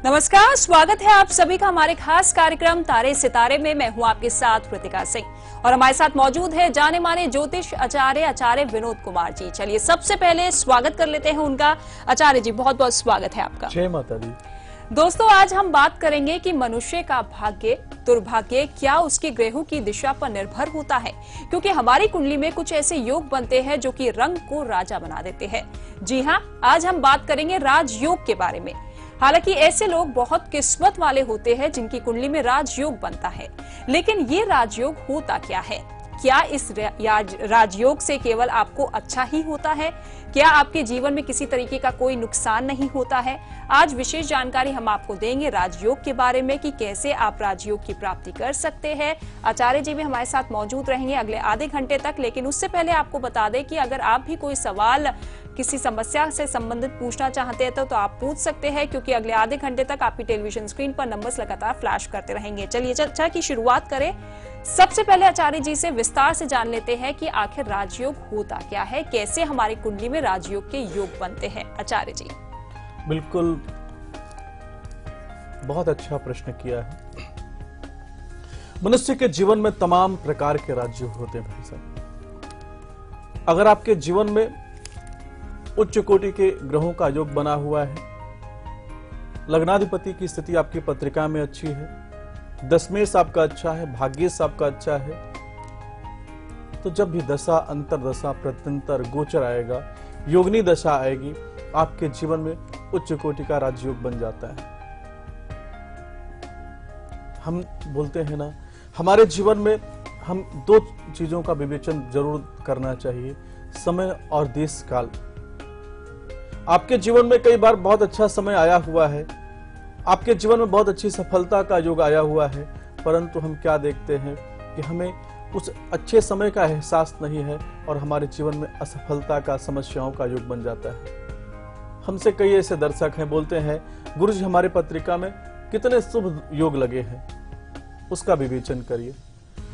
नमस्कार, स्वागत है आप सभी का हमारे खास कार्यक्रम तारे सितारे में। मैं हूं आपके साथ कृतिका सिंह और हमारे साथ मौजूद है जाने माने ज्योतिष आचार्य विनोद कुमार जी। चलिए सबसे पहले स्वागत कर लेते हैं उनका। आचार्य जी, बहुत बहुत स्वागत है आपका। जय माता दी। दोस्तों, आज हम बात करेंगे कि मनुष्य का भाग्य दुर्भाग्य क्या उसके ग्रहों की दिशा पर निर्भर होता है, क्योंकि हमारी कुंडली में कुछ ऐसे योग बनते हैं जो कि रंग को राजा बना देते हैं। जी हाँ, आज हम बात करेंगे राजयोग के बारे में। हालांकि ऐसे लोग बहुत किस्मत वाले होते हैं जिनकी कुंडली में राजयोग बनता है, लेकिन ये राजयोग होता क्या है? क्या इस राजयोग से केवल आपको अच्छा ही होता है? क्या आपके जीवन में किसी तरीके का कोई नुकसान नहीं होता है? आज विशेष जानकारी हम आपको देंगे राजयोग के बारे में कि कैसे आप राजयोग की प्राप्ति कर सकते हैं। आचार्य जी भी हमारे साथ मौजूद रहेंगे अगले आधे घंटे तक, लेकिन उससे पहले आपको बता दें कि अगर आप भी कोई सवाल किसी समस्या से संबंधित पूछना चाहते हैं तो आप पूछ सकते हैं, क्योंकि अगले आधे घंटे तक आपकी टेलीविजन स्क्रीन पर नंबर्स लगातार फ्लैश करते रहेंगे। चलिए चर्चा की शुरुआत करें। सबसे पहले आचार्य जी से विस्तार से जान लेते हैं कि आखिर राजयोग होता क्या है, कैसे हमारी कुंडली में राजयोग के योग बनते हैं। आचार्य जी। बिल्कुल, बहुत अच्छा प्रश्न किया है। मनुष्य के जीवन में तमाम प्रकार के राजयोग होते हैं भाई साहब। अगर आपके जीवन में उच्च कोटि के ग्रहों का योग बना हुआ है, लग्नाधिपति की स्थिति आपकी पत्रिका में अच्छी है, दशमेश आपका अच्छा है, भाग्येश आपका अच्छा है, तो जब भी दशा अंतर दशा प्रत्यंतर गोचर आएगा, योगनी दशा आएगी, आपके जीवन में उच्च कोटि का राजयोग बन जाता है। हम बोलते हैं ना, हमारे जीवन में हम दो चीजों का विवेचन जरूर करना चाहिए, समय और देश काल। आपके जीवन में कई बार बहुत अच्छा समय आया हुआ है, आपके जीवन में बहुत अच्छी सफलता का योग आया हुआ है, परंतु हम क्या देखते हैं कि हमें उस अच्छे समय का एहसास नहीं है और हमारे जीवन में असफलता का, समस्याओं का योग बन जाता है। हमसे कई ऐसे दर्शक हैं, बोलते हैं गुरुजी हमारे पत्रिका में कितने शुभ योग लगे हैं, उसका विवेचन करिए।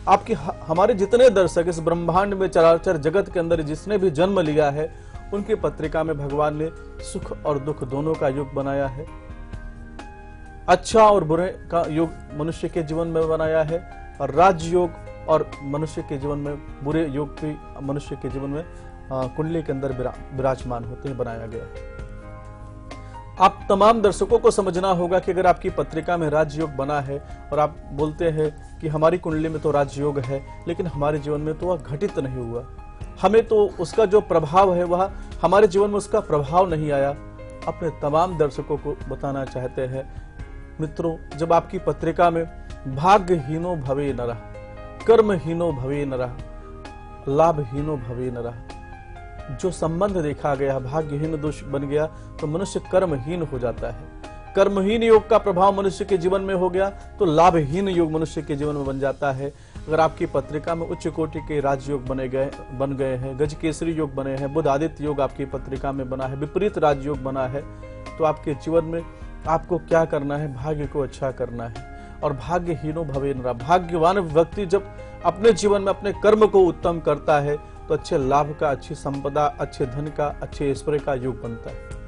आपकी हमारे जितने दर्शक इस ब्रह्मांड में चराचर जगत के अंदर जिसने भी जन्म लिया है, उनकी पत्रिका में भगवान ने सुख और दुख दोनों का योग बनाया है। अच्छा और बुरे का योग मनुष्य के जीवन में बनाया है, और राजयोग और मनुष्य के जीवन में बुरे योग भी मनुष्य के जीवन में कुंडली के अंदर विराजमान होते हैं, बनाया गया है। आप तमाम दर्शकों को समझना होगा कि अगर आपकी पत्रिका में राजयोग बना है और आप बोलते हैं कि हमारी कुंडली में तो राजयोग है, लेकिन हमारे जीवन में तो वह घटित नहीं हुआ, हमें तो उसका जो प्रभाव है वह हमारे जीवन में उसका प्रभाव नहीं आया। अपने तमाम दर्शकों को बताना चाहते हैं, मित्रों, जब आपकी पत्रिका में भाग्यहीनो भवे नरः, कर्महीनो भवे नरः, लाभहीनो भवे नरः, जो संबंध देखा गया भाग्यहीन दोष बन गया तो मनुष्य कर्महीन हो जाता है। कर्महीन योग का प्रभाव मनुष्य के जीवन में हो गया तो लाभहीन योग मनुष्य के जीवन में बन जाता है। अगर आपकी पत्रिका में उच्च कोटि के राजयोग बन गए हैं, गज केसरी योग बने हैं, बुध आदित्य योग आपकी पत्रिका में बना है, विपरीत राजयोग बना है, तो आपके जीवन में आपको क्या करना है? भाग्य को अच्छा करना है। और भाग्यहीनो भवे नरः, भाग्यवान व्यक्ति जब अपने जीवन में अपने कर्म को उत्तम करता है तो अच्छे लाभ का, अच्छी संपदा, अच्छे धन का, अच्छे ऐश्वर्य का योग बनता है।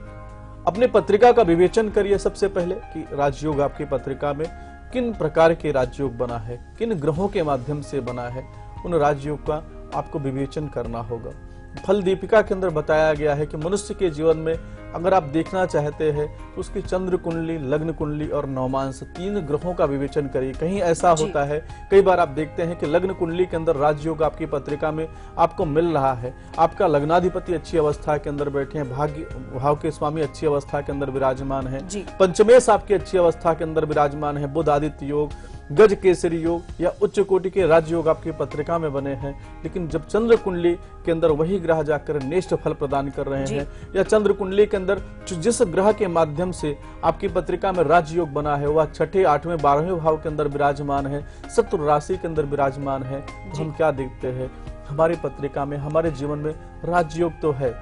अपने पत्रिका का विवेचन करिए सबसे पहले कि राजयोग आपकी पत्रिका में किन प्रकार के राजयोग बना है, किन ग्रहों के माध्यम से बना है, उन राजयोग का आपको विवेचन करना होगा। फल दीपिका के अंदर बताया गया है कि मनुष्य के जीवन में अगर आप देखना चाहते हैं तो उसकी चंद्र कुंडली, लग्न कुंडली और नवमांश, तीन ग्रहों का विवेचन करिए। कहीं ऐसा होता है, कई बार आप देखते हैं कि लग्न कुंडली के अंदर राजयोग आपकी पत्रिका में आपको मिल रहा है, आपका लग्नाधिपति अच्छी अवस्था के अंदर बैठे हैं, भाग्य भाव के स्वामी अच्छी अवस्था के अंदर विराजमान है, पंचमेश आपकी अच्छी अवस्था के अंदर विराजमान है, बुध आदित्य योग, गज केसरी योग या उच्च कोटि के राजयोग आपकी पत्रिका में बने हैं, लेकिन जब चंद्र कुंडली के अंदर वही ग्रह जाकर नेष्ट फल प्रदान कर रहे हैं, या चंद्र कुंडली के अंदर जिस ग्रह के माध्यम से आपकी पत्रिका में राजयोग बना है वह छठे, आठवें, 12वें भाव के अंदर विराजमान है, शत्रु राशि के अंदर विराजमान है, तो हम क्या देखते हैं? हमारी पत्रिका में, हमारे जीवन में राजयोग तो है,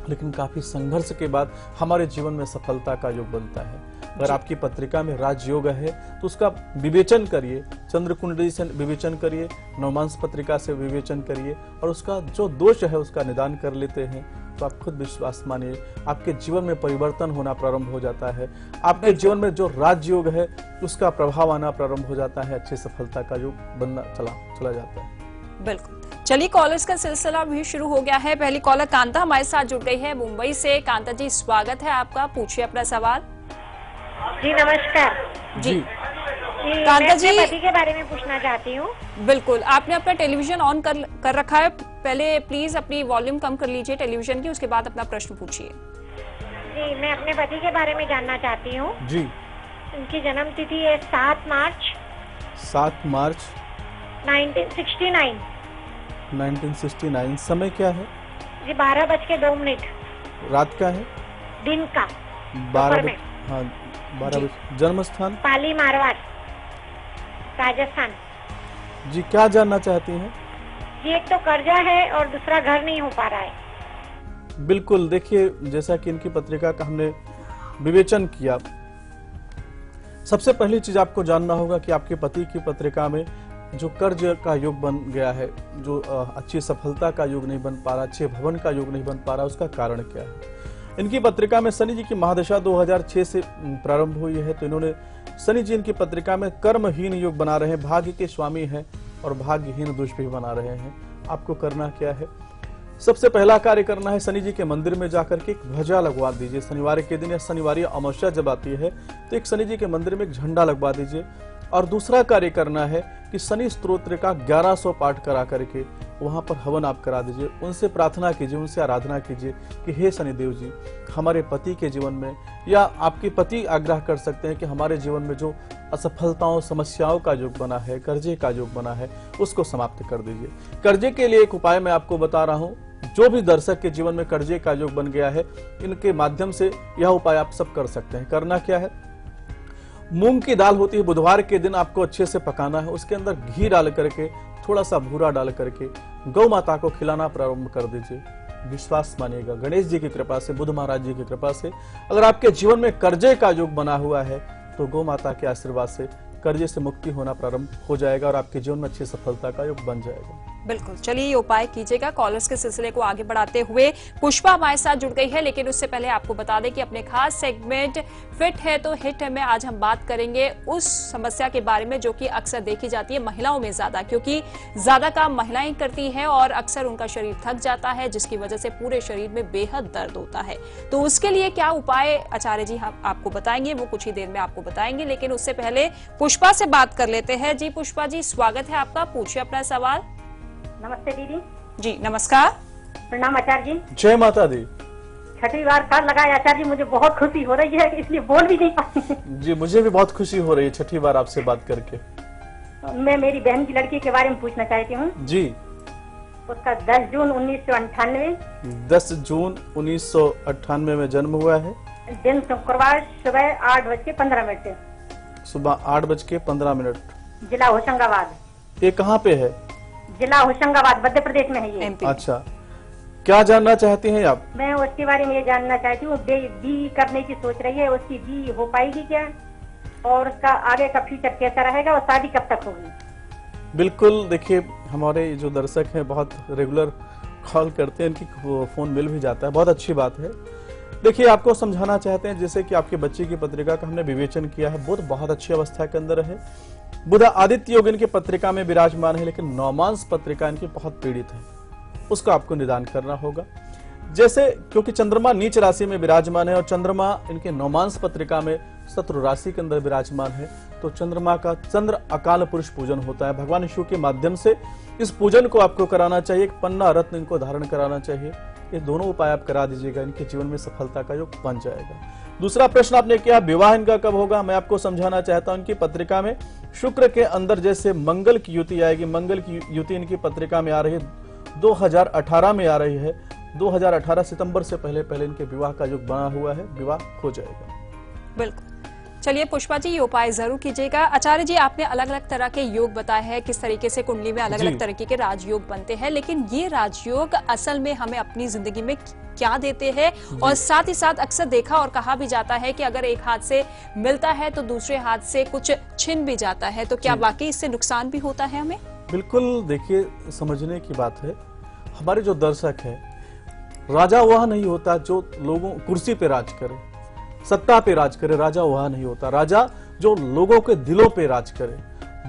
लेकिन काफी संघर्ष के बाद हमारे जीवन में सफलता का योग बनता है। अगर आपकी पत्रिका में राजयोग है तो उसका विवेचन करिए, चंद्र कुंडली से विवेचन करिए, नवमांश पत्रिका से विवेचन करिए और उसका जो दोष है उसका निदान कर लेते हैं। तो आप खुद विश्वास मानिए, आपके जीवन में परिवर्तन होना प्रारंभ हो जाता है। आपके जीवन में जो राजयोग है उसका प्रभाव आना प्रारंभ हो जाता है, अच्छी सफलता का योग बनना चला जाता है। बिल्कुल। चलिए, कॉलर्स का सिलसिला भी शुरू हो गया है। पहली कॉलर कांता हमारे साथ जुड़ गई है मुंबई से। कांता जी, स्वागत है आपका, पूछिए अपना सवाल। जी नमस्कार जी कांता मैं जी, अपने पति के बारे में पूछना चाहती हूँ। बिल्कुल, आपने अपना टेलीविजन ऑन कर रखा है। पहले प्लीज अपनी वॉल्यूम कम कर लीजिए टेलीविजन की, उसके बाद अपना प्रश्न पूछिए। जी मैं अपने पति के बारे में जानना चाहती हूँ। जी उनकी जन्म तिथि है 7 मार्च 7 मार्च 1969। 1969। समय क्या है? जी 12:02। रात का है? दिन का 12 में। हाँ 12 बजे। जन्म स्थान? पाली मारवाड़, राजस्थान। जी क्या जानना चाहती हैं? जी एक तो कर्जा है और दूसरा घर नहीं हो पा रहा है। बिल्कुल, देखिए जैसा कि इनकी पत्रिका का हमने विवेचन किया, सबसे पहली चीज आपको जानना होगा कि आपके पति की पत्रिका में जो कर्ज का योग बन गया है, जो अच्छी सफलता का योग नहीं बन पा रहा, अच्छे भवन का योग नहीं बन पा रहा, उसका कारण क्या है। इनकी पत्रिका में शनि जी की महादशा 2006 से प्रारंभ हुई है, तो इन्होंने शनि जी इनकी पत्रिका में कर्महीन योग बना रहे हैं, भाग्य के स्वामी हैं और भाग्यहीन दोष भी बना रहे हैं। आपको करना क्या है? सबसे पहला कार्य करना है, शनि जी के मंदिर में जाकर के एक ध्वजा लगवा दीजिए। शनिवार के दिन या शनिवार अमावस्या जब आती है तो एक शनि जी के मंदिर में एक झंडा लगवा दीजिए। और दूसरा कार्य करना है कि शनि स्तोत्र का 1100 पाठ करा करके वहां पर हवन आप करा दीजिए। उनसे प्रार्थना कीजिए, उनसे आराधना कीजिए कि हे शनिदेव जी, हमारे पति के जीवन में, या आपके पति आग्रह कर सकते हैं कि हमारे जीवन में जो असफलताओं, समस्याओं का योग बना है, कर्जे का योग बना है, उसको समाप्त कर दीजिए। कर्जे के लिए एक उपाय मैं आपको बता रहा हूँ। जो भी दर्शक के जीवन में कर्जे का योग बन गया है, इनके माध्यम से यह उपाय आप सब कर सकते हैं। करना क्या है? मूंग की दाल होती है, बुधवार के दिन आपको अच्छे से पकाना है, उसके अंदर घी डाल करके, थोड़ा सा भूरा डाल करके गौ माता को खिलाना प्रारंभ कर दीजिए। विश्वास मानिएगा, गणेश जी की कृपा से, बुध महाराज जी की कृपा से, अगर आपके जीवन में कर्जे का योग बना हुआ है तो गौ माता के आशीर्वाद से कर्जे से मुक्ति होना प्रारंभ हो जाएगा और आपके जीवन में अच्छी सफलता का योग बन जाएगा। बिल्कुल, चलिए ये उपाय कीजिएगा। कॉलर्स के सिलसिले को आगे बढ़ाते हुए पुष्पा हमारे साथ जुड़ गई है, लेकिन उससे पहले आपको बता दें कि अपने खास सेगमेंट फिट है तो हिट है में आज हम बात करेंगे उस समस्या के बारे में जो कि अक्सर देखी जाती है महिलाओं में ज्यादा, क्योंकि ज्यादा काम महिलाएं करती हैं और अक्सर उनका शरीर थक जाता है, जिसकी वजह से पूरे शरीर में बेहद दर्द होता है। तो उसके लिए क्या उपाय आचार्य जी हम आपको बताएंगे, वो कुछ ही देर में आपको बताएंगे, लेकिन उससे पहले पुष्पा से बात कर लेते हैं। जी पुष्पा जी, स्वागत है आपका, पूछिए अपना सवाल। नमस्ते दीदी। जी नमस्कार। प्रणाम आचार्य जी। जय माता दी। छठी बार साल लगाए आचार्य जी, मुझे बहुत खुशी हो रही है, इसलिए बोल भी नहीं पाती। जी मुझे भी बहुत खुशी हो रही है छठी बार आपसे बात करके। मैं मेरी बहन की लड़की के बारे में पूछना चाहती हूँ। जी। उसका 10 जून 1998, 10 जून 1998 में जन्म हुआ है। दिन शुक्रवार, सुबह 8:15। सुबह 8:15। जिला होशंगाबाद। ये कहाँ पे है? जिला होशंगाबाद मध्य प्रदेश में है ये। एमपी। अच्छा, क्या जानना चाहती हैं आप? मैं उसके बारे में ये जानना चाहती हूँ, बी करने की सोच रही है, उसकी बी हो पाएगी क्या, और उसका आगे का फ्यूचर कैसा रहेगा, और शादी कब तक होगी? बिल्कुल, देखिए हमारे जो दर्शक हैं बहुत रेगुलर कॉल करते हैं, इनकी फोन मिल भी जाता है, बहुत अच्छी बात है। देखिए आपको समझाना चाहते हैं, जैसे कि आपके बच्चे की पत्रिका का हमने विवेचन किया है, बुध बहुत अच्छी अवस्था के अंदर है, बुध आदित्य योग इनकी पत्रिका में विराजमान है, लेकिन नौमांस पत्रिका इनकी बहुत पीड़ित है, उसको आपको निदान करना होगा। जैसे क्योंकि चंद्रमा नीच राशि में विराजमान है और चंद्रमा इनके नौमांस पत्रिका में शत्रु राशि के अंदर विराजमान है, तो चंद्रमा का चंद्र अकाल पुरुष पूजन होता है। भगवान शिव के माध्यम से इस पूजन को आपको कराना चाहिए, एक पन्ना रत्न इनको धारण कराना चाहिए। ये दोनों उपाय आप करा दीजिएगा, इनके जीवन में सफलता का योग बन जाएगा। दूसरा प्रश्न आपने किया विवाह इनका कब होगा, मैं आपको समझाना चाहता हूं, इनकी पत्रिका में शुक्र के अंदर जैसे मंगल की युति आएगी, मंगल की युति इनकी पत्रिका में आ रही है, 2018 में आ रही है, 2018 सितंबर से पहले पहले इनके विवाह का योग बना हुआ है, विवाह हो जाएगा। बिल्कुल, चलिए पुष्पा जी ये उपाय जरूर कीजिएगा। आचार्य जी आपने अलग अलग तरह के योग बताए हैं, किस तरीके से कुंडली में अलग अलग तरीके के राजयोग बनते हैं, लेकिन ये राजयोग असल में हमें अपनी जिंदगी में क्या देते हैं, और साथ ही साथ अक्सर देखा और कहा भी जाता है कि अगर एक हाथ से मिलता है तो दूसरे हाथ से कुछ छिन भी जाता है, तो क्या वाकई इससे नुकसान भी होता है हमें? बिल्कुल, देखिए समझने की बात है, हमारे जो दर्शक है राजा वह नहीं होता जो लोगों कुर्सी पे राज करे, सत्ता पे राज करे। राजा वह नहीं होता। राजा जो लोगों के दिलों पे राज करे,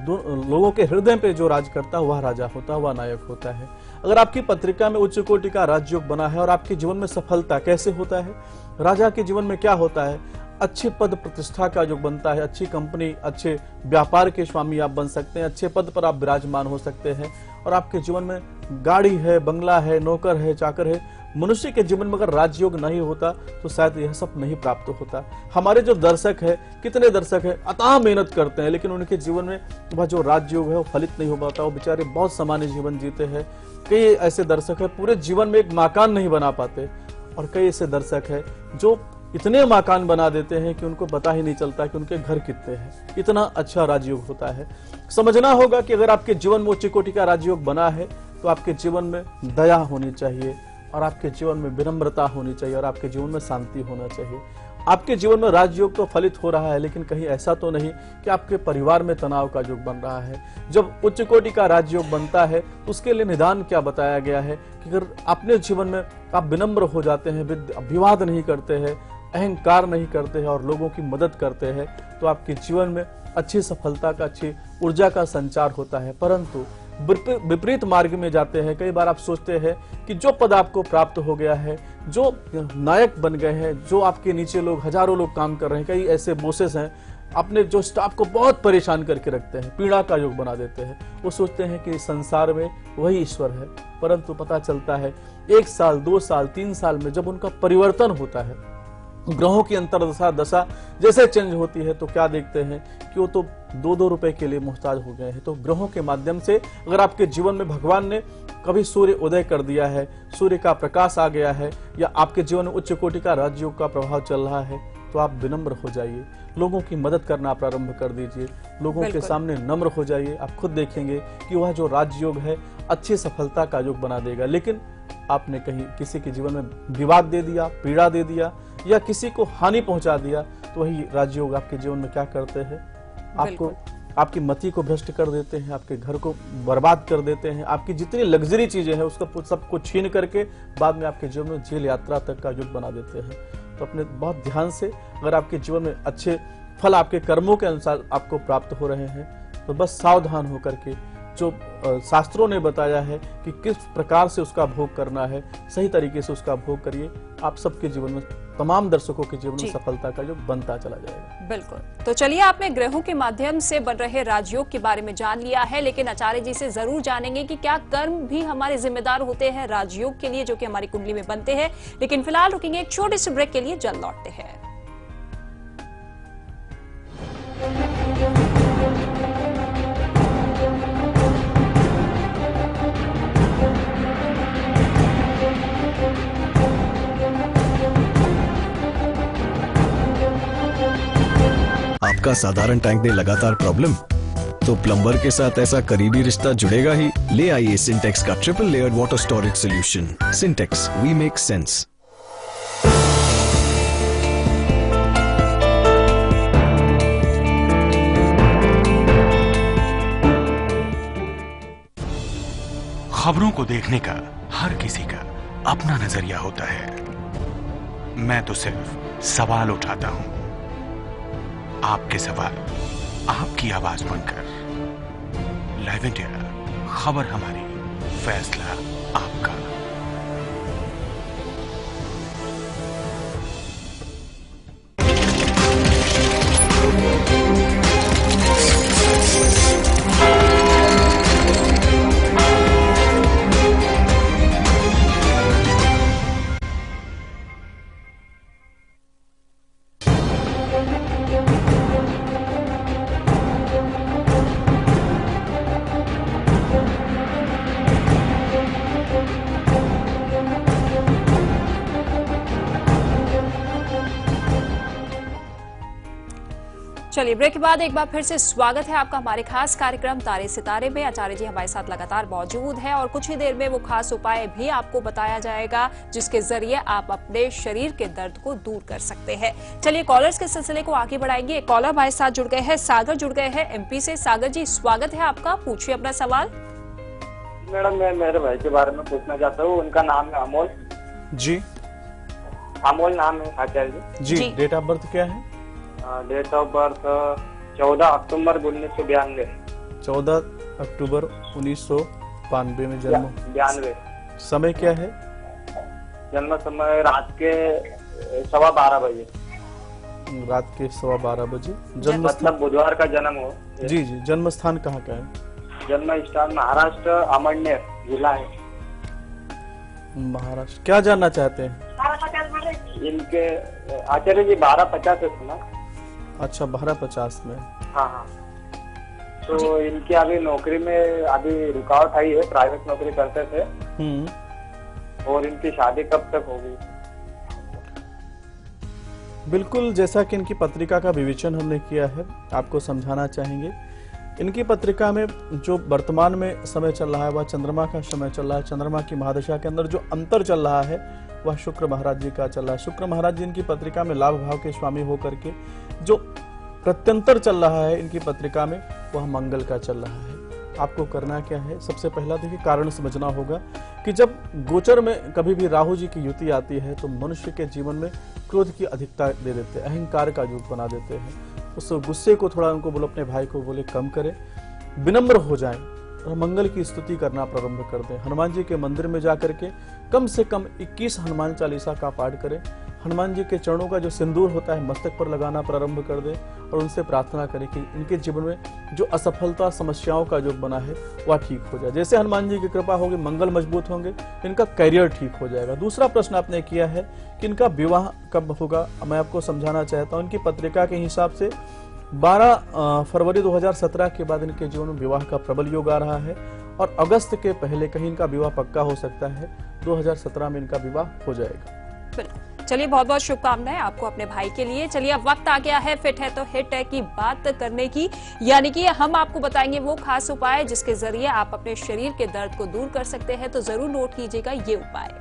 लोगों के हृदय पे जो राज करता है वह राजा होता है, वह नायक होता है। अगर आपकी पत्रिका में उच्च कोटि का राजयोग बना है और आपके जीवन में सफलता कैसे होता है, राजा के जीवन में क्या होता है, अच्छी पद प्रतिष्ठा का जो बनता है, अच्छी कंपनी, अच्छे व्यापार के स्वामी आप बन सकते हैं, अच्छे पद पर आप विराजमान हो सकते हैं और आपके जीवन में गाड़ी है, बंगला है, नौकर है, चाकर है। मनुष्य के जीवन में अगर राजयोग नहीं होता तो शायद यह सब नहीं प्राप्त होता। हमारे जो दर्शक है, कितने दर्शक है अथाह मेहनत करते हैं लेकिन उनके जीवन में वह जो राजयोग है वो फलित नहीं हो पाता। वो बेचारे बहुत सामान्य जीवन जीते हैं। कई ऐसे दर्शक है पूरे जीवन में एक मकान नहीं बना पाते और कई ऐसे दर्शक है जो इतने मकान बना देते हैं कि उनको पता ही नहीं चलता कि उनके घर कितने हैं। इतना अच्छा राजयोग होता है। समझना होगा कि अगर आपके जीवन में उच्च कोटि का राजयोग बना है तो आपके जीवन में दया होनी चाहिए और आपके जीवन में विनम्रता होनी चाहिए और आपके जीवन में शांति होना चाहिए। आपके जीवन में राजयोग तो फलित हो रहा है लेकिन कहीं ऐसा तो नहीं कि आपके परिवार में तनाव का योग बन रहा है। जब उच्च कोटि का राजयोग बनता है तो उसके लिए निदान क्या बताया गया है कि अगर अपने जीवन में आप विनम्र हो जाते हैं, विवाद नहीं करते हैं, अहंकार नहीं करते हैं और लोगों की मदद करते हैं तो आपके जीवन में अच्छी सफलता का, अच्छी ऊर्जा का संचार होता है। परंतु विपरीत मार्ग में जाते हैं। कई बार आप सोचते हैं कि जो पद आपको प्राप्त हो गया है, जो नायक बन गए हैं, जो आपके नीचे लोग हजारों लोग काम कर रहे हैं, कई ऐसे बॉसेस हैं अपने जो स्टाफ को बहुत परेशान करके रखते हैं, पीड़ा का योग बना देते हैं। वो सोचते हैं कि संसार में वही ईश्वर है, परंतु पता चलता है 1 साल, 2 साल, 3 साल में जब उनका परिवर्तन होता है, ग्रहों की अंतरदशा दशा जैसे चेंज होती है तो क्या देखते हैं कि वो तो 2-2 रुपए के लिए मोहताज हो गए हैं। तो ग्रहों के माध्यम से अगर आपके जीवन में भगवान ने कभी सूर्य उदय कर दिया है, सूर्य का प्रकाश आ गया है या आपके जीवन में उच्च कोटि का राजयोग का प्रभाव चल रहा है तो आप विनम्र हो जाइए, लोगों की मदद करना प्रारंभ कर दीजिए, लोगों के सामने नम्र हो जाइए। आप खुद देखेंगे कि वह जो राजयोग है अच्छी सफलता का योग बना देगा। लेकिन आपने कहीं किसी के जीवन में विवाद दे दिया, पीड़ा दे दिया या किसी को हानि पहुंचा दिया तो वही राजयोग आपके जीवन में क्या करते हैं, आपको आपकी मति को भ्रष्ट कर देते हैं, आपके घर को बर्बाद कर देते हैं, आपकी जितनी लग्जरी चीजें हैं उसका सब कुछ छीन करके बाद में आपके जीवन में जेल यात्रा तक का योग बना देते हैं। तो अपने बहुत ध्यान से, अगर आपके जीवन में अच्छे फल आपके कर्मों के अनुसार आपको प्राप्त हो रहे हैं तो बस सावधान होकर के जो शास्त्रों ने बताया है कि किस प्रकार से उसका भोग करना है, सही तरीके से उसका भोग करिए। आप सबके जीवन में, तमाम दर्शकों के जीवन में सफलता का योग बनता चला जाएगा। बिल्कुल। तो चलिए, आपने ग्रहों के माध्यम से बन रहे राजयोग के बारे में जान लिया है, लेकिन आचार्य जी से जरूर जानेंगे कि क्या कर्म भी हमारे जिम्मेदार होते हैं राजयोग के लिए जो कि हमारी कुंडली में बनते हैं। लेकिन फिलहाल रुकेंगे एक छोटे से ब्रेक के लिए, जल्द लौटते हैं। आपका साधारण टैंक में लगातार प्रॉब्लम, तो प्लम्बर के साथ ऐसा करीबी रिश्ता जुड़ेगा ही। ले आइए सिंटेक्स का triple layered water storage solution. Sintex, we make sense. खबरों को देखने का हर किसी का अपना नजरिया होता है। मैं तो सिर्फ सवाल उठाता हूं, आपके सवाल आपकी आवाज बनकर। लाइव इंडिया, खबर हमारी, फैसला आपका। चलिए, ब्रेक के बाद एक बार फिर से स्वागत है आपका हमारे खास कार्यक्रम तारे सितारे में। आचार्य जी हमारे साथ लगातार मौजूद है और कुछ ही देर में वो खास उपाय भी आपको बताया जाएगा जिसके जरिए आप अपने शरीर के दर्द को दूर कर सकते हैं। चलिए, कॉलर्स के सिलसिले को आगे बढ़ाएंगे। एक कॉलर हमारे साथ जुड़ गए हैं, सागर जुड़ गए हैं एमपी से। सागर जी, स्वागत है आपका, पूछिए अपना सवाल। मैडम, मैं मेरे भाई के बारे में पूछना चाहता हूँ। उनका नाम है अमोल। जी अमोल नाम है आचार्य जी। जी डेट ऑफ बर्थ क्या है? डेट ऑफ बर्थ 14 अक्टूबर 1992। 14 अक्टूबर 1992 में जन्म। 92। समय क्या है? जन्म समय रात के 12:15 बजे। रात के 12:15 बजे। जन्म मतलब बुधवार का जन्म हो। जी जी। जन्म स्थान कहाँ का है? जन्म स्थान महाराष्ट्र अमरनेर जिला है। महाराष्ट्र। क्या जानना चाहते हैं? इनके आचार्य जी 1250 है सुना। अच्छा 1250 में। हाँ हाँ। तो इनकी अभी नौकरी में अभी रुकावट आई है, प्राइवेट नौकरी करते थे। और इनकी शादी कब तक होगी? बिल्कुल, जैसा कि इनकी पत्रिका का विवेचन हमने किया है, आपको समझाना चाहेंगे। इनकी पत्रिका में जो वर्तमान में समय चल रहा है वह चंद्रमा का समय चल रहा है। चंद्रमा की महादशा के अंदर जो अंतर चल रहा है वह शुक्र महाराज जी का चल रहा है। शुक्र महाराज जी इनकी पत्रिका में लाभ भाव के स्वामी होकर के जो प्रत्यंतर चल रहा है इनकी पत्रिका में वह मंगल का चल रहा है। आपको करना क्या है? सबसे पहला देखिए कारण समझना होगा कि जब गोचर में कभी भी राहु जी की युति आती है तो मनुष्य के जीवन में क्रोध की अधिकता दे देते हैं, अहंकार का युग बना देते हैं। उस गुस्से को थोड़ा उनको बोलो, अपने भाई को बोले कम करें, विनम्र हो जाएं और मंगल की स्तुति करना प्रारंभ कर दें। हनुमान जी के मंदिर में जाकर के कम से कम 21 हनुमान चालीसा का पाठ करें। हनुमान जी के चरणों का जो सिंदूर होता है मस्तक पर लगाना प्रारंभ कर दें और उनसे प्रार्थना करें कि इनके जीवन में जो असफलता समस्याओं का योग बना है वह ठीक हो जाए। जैसे हनुमान जी की कृपा होगी, मंगल मजबूत होंगे, इनका करियर ठीक हो जाएगा। दूसरा प्रश्न आपने किया है कि इनका विवाह कब होगा। मैं आपको समझाना चाहता हूँ, इनकी पत्रिका के हिसाब से 12 फरवरी 2017 के बाद इनके जीवन में विवाह का प्रबल योग आ रहा है और अगस्त के पहले कहीं इनका विवाह पक्का हो सकता है। 2017 में इनका विवाह हो जाएगा। चलिए, बहुत बहुत शुभकामनाएं आपको अपने भाई के लिए। चलिए, अब वक्त आ गया है फिट है तो हिट है की बात करने की, यानी कि हम आपको बताएंगे वो खास उपाय जिसके जरिए आप अपने शरीर के दर्द को दूर कर सकते हैं। तो जरूर नोट कीजिएगा ये उपाय।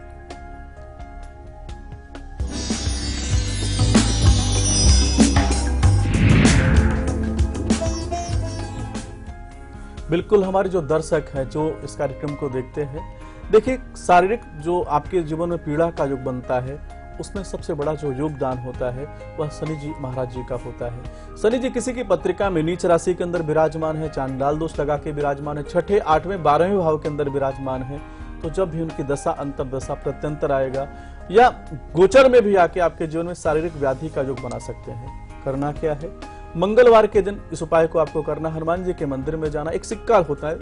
बिल्कुल, हमारे जो दर्शक हैं जो इस कार्यक्रम को देखते हैं, देखिए शारीरिक जो आपके जीवन में पीड़ा का योग बनता है उसमें सबसे बड़ा जो योगदान होता है वह शनि जी महाराज जी का होता है। शनि जी किसी की पत्रिका में नीच राशि के अंदर विराजमान है, चांडाल दोष लगा के विराजमान है, 6ठे 8वें 12वें भाव के अंदर विराजमान है, तो जब भी उनकी दशा अंतर्दशा प्रत्यंतर आएगा या गोचर में भी आके आपके जीवन में शारीरिक व्याधि का योग बना सकते हैं। करना क्या है? मंगलवार के दिन इस उपाय को आपको करना, हनुमान जी के मंदिर में जाना, एक सिक्का होता है,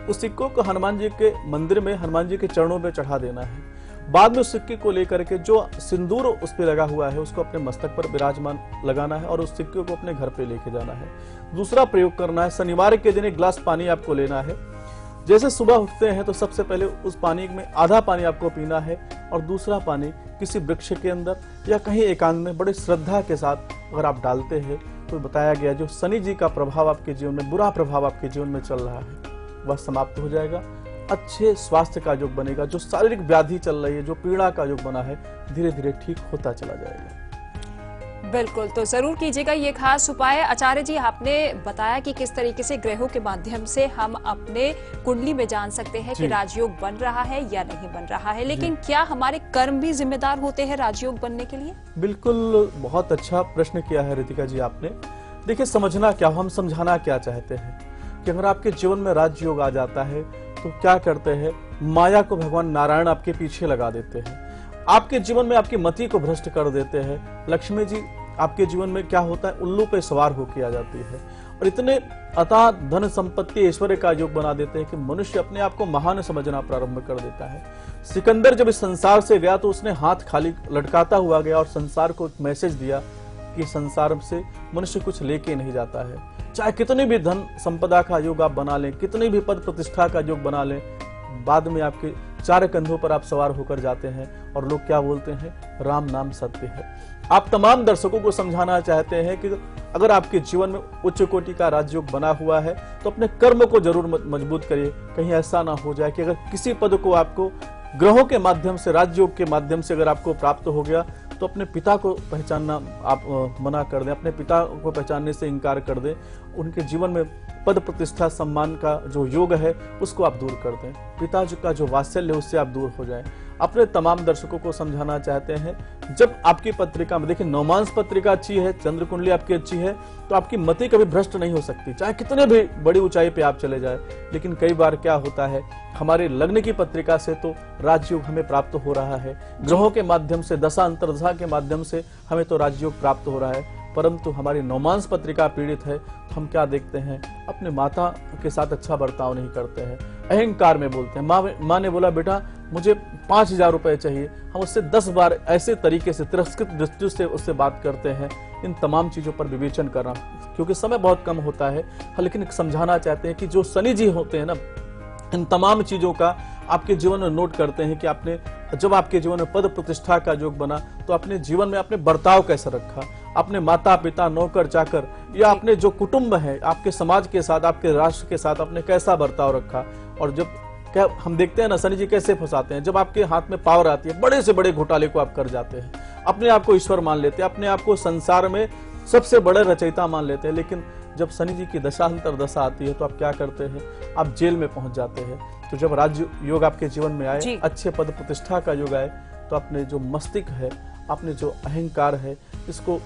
उस सिक्कों को हनुमान जी के मंदिर में हनुमान जी के चरणों में चढ़ा देना है। बाद में उस सिक्के को लेकर के जो सिंदूर उस पे लगा हुआ है उसको अपने मस्तक पर विराजमान लगाना है और उस सिक्के को अपने घर पे लेके जाना है। दूसरा प्रयोग करना है, शनिवार के दिन एक गिलास पानी आपको लेना है। जैसे सुबह उठते हैं तो सबसे पहले उस पानी में आधा पानी आपको पीना है और दूसरा पानी किसी वृक्ष के अंदर या कहीं एकांत में बड़े श्रद्धा के साथ अगर आप डालते हैं तो बताया गया जो शनि जी का प्रभाव आपके जीवन में, बुरा प्रभाव आपके जीवन में चल रहा है वह समाप्त हो जाएगा। अच्छे स्वास्थ्य का योग बनेगा। जो शारीरिक व्याधि चल रही है, जो पीड़ा का योग बना है, धीरे धीरे ठीक होता चला जाएगा। बिल्कुल, तो जरूर कीजिएगा ये खास उपाय। आचार्य जी, आपने बताया कि किस तरीके से ग्रहों के माध्यम से हम अपने कुंडली में जान सकते हैं कि राजयोग बन रहा है या नहीं बन रहा है, लेकिन क्या हमारे कर्म भी जिम्मेदार होते हैं राजयोग बनने के लिए? बिल्कुल, बहुत अच्छा प्रश्न किया है रितिका जी आपने। देखिए, समझना क्या, हम समझाना क्या चाहते हैं कि अगर आपके जीवन में राजयोग आ जाता है तो क्या करते हैं, माया को भगवान नारायण आपके पीछे लगा देते हैं, आपके जीवन में आपकी मति को भ्रष्ट कर देते हैं। लक्ष्मी जी आपके जीवन में क्या होता है, उल्लू पे सवार होकर आ जाती है और इतने अथाह धन संपत्ति ऐश्वर्य का योग बना देते हैं कि मनुष्य अपने आप को महान समझना प्रारंभ कर देता है। सिकंदर जब इस संसार से गया तो उसने हाथ खाली लटकाता हुआ गया और संसार को एक मैसेज दिया कि संसार से मनुष्य कुछ लेके नहीं जाता है। चाहे कितनी भी धन संपदा का योग आप बना लें, कितनी भी पद प्रतिष्ठा का योग बना लें, बाद में आपके 4 कंधों पर आप सवार होकर जाते हैं और लोग क्या बोलते हैं, राम नाम सत्य है। आप तमाम दर्शकों को समझाना चाहते हैं कि अगर आपके जीवन में उच्च कोटि का राजयोग बना हुआ है तो अपने कर्म को जरूर मजबूत करिए। कहीं ऐसा ना हो जाए कि अगर किसी पद को आपको ग्रहों के माध्यम से, राजयोग के माध्यम से अगर आपको प्राप्त हो गया तो अपने पिता को पहचानना आप मना कर दें, अपने पिता को पहचानने से इनकार कर दें। उनके जीवन में पद प्रतिष्ठा सम्मान का जो योग है उसको आप दूर कर दें। पिता का जो वात्सल्य है उससे आप दूर हो जाएं। अपने तमाम दर्शकों को समझाना चाहते हैं, जब आपकी पत्रिका में देखिए नवमांश पत्रिका अच्छी है, चंद्र कुंडली आपकी अच्छी है, तो आपकी मति कभी भ्रष्ट नहीं हो सकती, चाहे कितने भी बड़ी ऊंचाई पे आप चले जाए। लेकिन कई बार क्या होता है, हमारे लग्न की पत्रिका से तो राजयोग हमें प्राप्त हो रहा है, ग्रहों के माध्यम से, दशा अंतर्दशा के माध्यम से हमें तो राजयोग प्राप्त हो रहा है, परंतु हमारी नवमांश पत्रिका पीड़ित है तो हम क्या देखते हैं, अपने माता के साथ अच्छा बर्ताव नहीं करते हैं, अहंकार में बोलते हैं। माँ ने बोला बेटा मुझे 5,000 रुपए चाहिए, हम उससे 10 बार ऐसे तरीके से तिरस्कृत दृष्टि से उससे बात करते हैं। इन तमाम चीजों पर विवेचन करना, क्योंकि समय बहुत कम होता है, लेकिन समझाना चाहते हैं कि जो शनि जी होते हैं ना, इन तमाम चीजों का आपके जीवन में नोट करते हैं कि आपने जब आपके जीवन में पद प्रतिष्ठा का योग बना तो अपने जीवन में आपने बर्ताव कैसा रखा, अपने माता पिता नौकर चाकर या अपने जो कुटुंब है, आपके समाज के साथ, आपके राष्ट्र के साथ आपने कैसा बर्ताव रखा। और जब क्या हम देखते हैं ना शनि जी कैसे फंसाते हैं, जब आपके हाथ में पावर आती है, बड़े से बड़े घोटाले को आप कर जाते हैं, अपने आप को ईश्वर मान लेते हैं, अपने आप को संसार में सबसे बड़े रचयिता मान लेते हैं। लेकिन जब शनि जी की दशा अंतर्दशा आती है तो आप क्या करते हैं, आप जेल में पहुंच जाते हैं। तो जब राज योग आपके जीवन में आए, अच्छे पद प्रतिष्ठा का योग आए, तो अपने जो मस्तिष्क है, अपने जो अहंकार है, इसको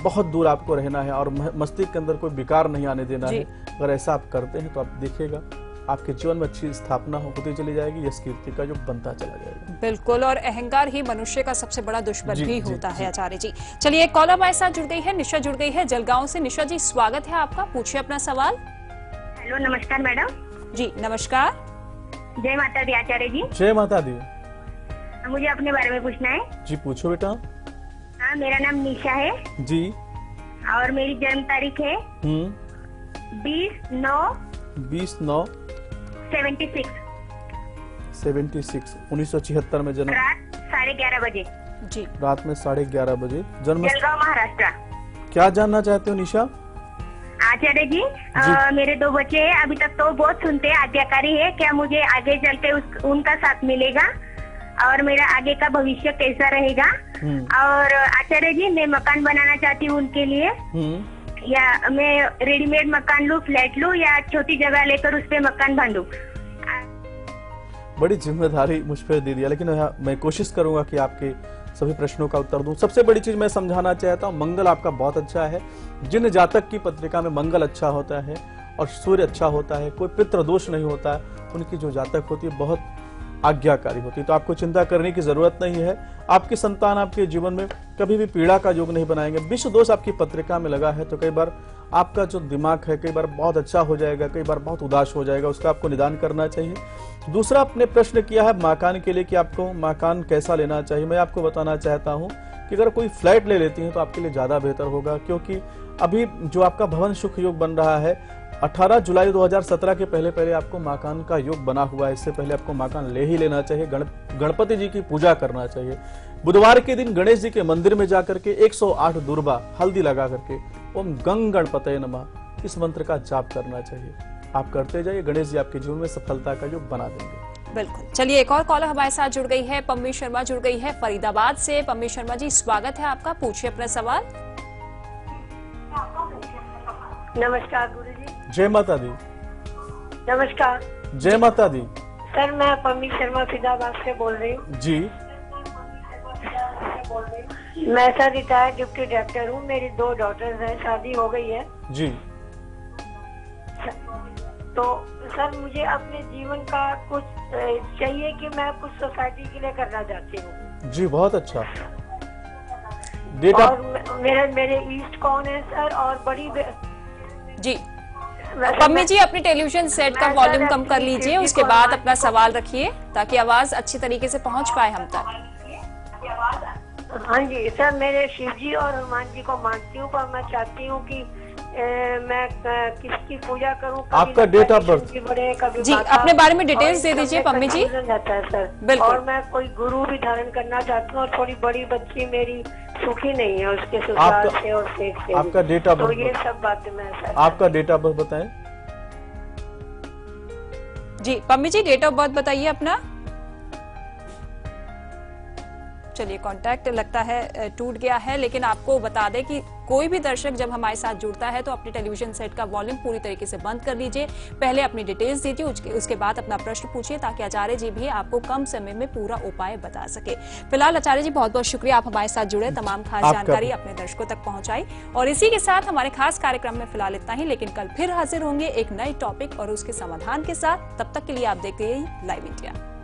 बहुत दूर आपको रहना है और मस्तिष्क के अंदर कोई विकार नहीं आने देना है। अगर ऐसा आप करते हैं तो आप देखिएगा आपके जीवन में अच्छी स्थापना होती चली जाएगी, यश कीर्ति का जो बनता चला जाएगा। बिल्कुल, और अहंकार ही मनुष्य का सबसे बड़ा दुश्मन भी होता है आचार्य जी। चलिए एक कॉलर हमारे साथ जुड़ गई है, निशा जुड़ गई है जलगांव से। निशा जी स्वागत है आपका, पूछिए अपना सवाल। हेलो नमस्कार मैडम जी नमस्कार। जय माता दी आचार्य जी। जय माता दी। मुझे अपने बारे में पूछना है। जी पूछो बेटा। हाँ, मेरा नाम निशा है जी, और मेरी जन्म तारीख है 20/9/76 1976 में जन्म। रात 11:30 बजे। जी रात में 11:30 बजे जन्म। जलगांव महाराष्ट्र। क्या जानना चाहते हो निशा? आचार्य जी, मेरे 2 बच्चे हैं, अभी तक तो बहुत सुनते हैं, आज्ञाकारी है, क्या मुझे आगे चलते उनका साथ मिलेगा और मेरा आगे का भविष्य कैसा रहेगा? और आचार्य जी मैं मकान बनाना चाहती हूँ उनके लिए, या मैं रेडीमेड मकान लूँ, फ्लैट लूँ, या छोटी जगह लेकर उस पे मकान बांधूं? बड़ी जिम्मेदारी मुझ पर दे दिया, लेकिन मैं कोशिश करूंगा कि आपके सभी प्रश्नों का उत्तर दूं। सबसे बड़ी चीज मैं समझाना चाहता हूं, मंगल आपका बहुत अच्छा है। जिन जातक की पत्रिका में मंगल अच्छा होता है और सूर्य अच्छा होता है, कोई पितृ दोष नहीं होता है, उनकी जो जातक होती है बहुत आज्ञाकारी होती है। तो आपको चिंता करने की जरूरत नहीं है। आपकी संतान आपके जीवन में कभी भी पीड़ा का योग नहीं बनाएंगे। विश्व दोष आपकी पत्रिका में लगा है तो कई बार आपका जो दिमाग है कई बार बहुत अच्छा हो जाएगा, कई बार बहुत उदास हो जाएगा, उसका आपको निदान करना चाहिए। दूसरा आपने प्रश्न किया है मकान के लिए कि आपको मकान कैसा लेना चाहिए। मैं आपको बताना चाहता हूं कि अगर कोई फ्लैट ले लेती है तो आपके लिए ज्यादा बेहतर होगा, क्योंकि अभी जो आपका भवन सुख योग बन रहा है 18 जुलाई 2017 के पहले आपको मकान का योग बना हुआ है। इससे पहले आपको मकान ले ही लेना चाहिए। गणपति जी की पूजा करना चाहिए। बुधवार के दिन गणेश जी के मंदिर में जाकर के 108 दुर्बा हल्दी लगा करके ओम गंग गणपतये नमः इस मंत्र का जाप करना चाहिए। आप करते जाइए, गणेश जी आपके जीवन में सफलता का योग बना देंगे। बिल्कुल। चलिए एक और कॉलर हमारे साथ जुड़ गई है, पम्मी शर्मा जुड़ गई है फरीदाबाद से। पम्मी शर्मा जी स्वागत है आपका, पूछिए अपना सवाल। नमस्कार गुरुजी। जय माता दी। नमस्कार। जय माता दी। सर मैं पम्मी शर्मा फरीदाबाद से बोल रही हूँ। जी। मैं सर रिटायर्ड डिप्टी डायरेक्टर हूँ। मेरी 2 डॉटर्स हैं, शादी हो गई है जी। तो सर मुझे अपने जीवन का कुछ चाहिए कि मैं कुछ सोसाइटी के लिए करना चाहती हूँ। जी बहुत अच्छा। और मेरे ईस्ट कौन है सर, और बड़ी जी पम्मी जी अपने टेलीविजन सेट का वॉल्यूम कम कर लीजिए, उसके बाद अपना सवाल रखिए ताकि आवाज अच्छी तरीके से पहुंच पाए हम तक। हाँ जी सर, मेरे शिव जी और हनुमान जी को मानती हूँ, पर मैं चाहती हूँ कि मैं किसकी पूजा करूँ। आपका डेट ऑफ बर्थ जी अपने बारे में डिटेल्स दे दीजिए पम्मी जी। जाता है सर। बिल्कुल। और मैं कोई गुरु भी धारण करना चाहती हूँ, और थोड़ी बड़ी बच्ची मेरी सुखी नहीं है उसके ससुराल से और सेठ से। आपका डेट ऑफ तो बर्थ? ये सब बातें मैं सर। आपका डेट ऑफ बर्थ बताएं। जी पम्मी जी डेट ऑफ बर्थ बताइए अपना। चलिए, कांटेक्ट लगता है टूट गया है, लेकिन आपको बता दें कि कोई भी दर्शक जब हमारे साथ जुड़ता है तो अपने टेलीविजन सेट का वॉल्यूम पूरी तरीके से बंद कर लीजिए। पहले अपनी डिटेल्स दीजिए, उसके बाद अपना प्रश्न पूछिए, ताकि आचार्य जी भी आपको कम समय में पूरा उपाय बता सके। फिलहाल आचार्य जी बहुत बहुत शुक्रिया, आप हमारे साथ जुड़े, तमाम खास जानकारी अपने दर्शकों तक पहुंचाई। और इसी के साथ हमारे खास कार्यक्रम में फिलहाल इतना ही, लेकिन कल फिर हाजिर होंगे एक नए टॉपिक और उसके समाधान के साथ। तब तक के लिए आप देखते रहिए लाइव इंडिया।